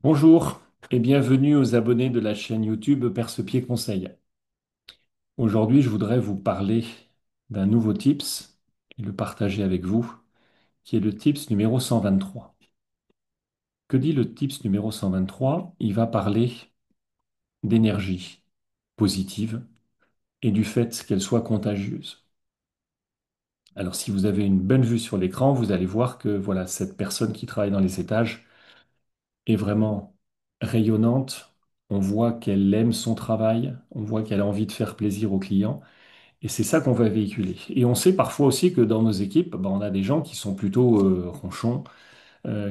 Bonjour et bienvenue aux abonnés de la chaîne YouTube Perce-Pied Conseil. Aujourd'hui, je voudrais vous parler d'un nouveau tips et le partager avec vous, qui est le tips numéro 123. Que dit le tips numéro 123? Il va parler d'énergie positive et du fait qu'elle soit contagieuse. Alors, si vous avez une bonne vue sur l'écran, vous allez voir que voilà, cette personne qui travaille dans les étages est vraiment rayonnante. On voit qu'elle aime son travail, on voit qu'elle a envie de faire plaisir aux clients. Et c'est ça qu'on va véhiculer. Et on sait parfois aussi que dans nos équipes, ben, on a des gens qui sont plutôt ronchons,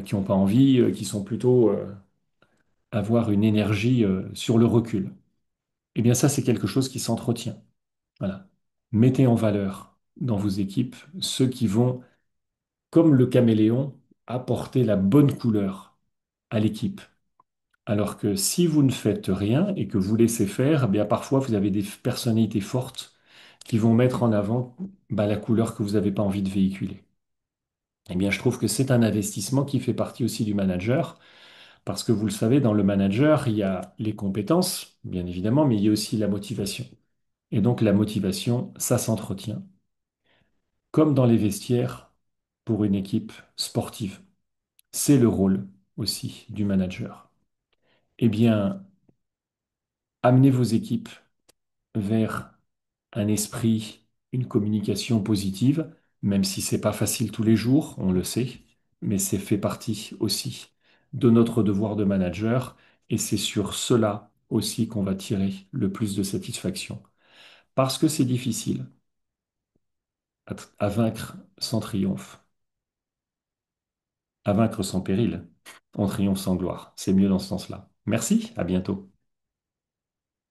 qui n'ont pas envie, qui sont plutôt avoir une énergie sur le recul. Eh bien ça, c'est quelque chose qui s'entretient. Voilà. Mettez en valeur dans vos équipes ceux qui vont, comme le caméléon, apporter la bonne couleur à l'équipe. Alors que si vous ne faites rien et que vous laissez faire, eh bien parfois vous avez des personnalités fortes qui vont mettre en avant la couleur que vous n'avez pas envie de véhiculer. Eh bien, je trouve que c'est un investissement qui fait partie aussi du manager, parce que vous le savez, dans le manager, il y a les compétences, bien évidemment, mais il y a aussi la motivation. Et donc la motivation, ça s'entretient, comme dans les vestiaires pour une équipe sportive. C'est le rôle aussi du manager. Eh bien, amenez vos équipes vers un esprit, une communication positive, même si c'est pas facile tous les jours, on le sait, mais c'est fait partie aussi de notre devoir de manager, et c'est sur cela aussi qu'on va tirer le plus de satisfaction. Parce que c'est difficile à vaincre sans triomphe, à vaincre sans péril, on triomphe sans gloire. C'est mieux dans ce sens-là. Merci, à bientôt.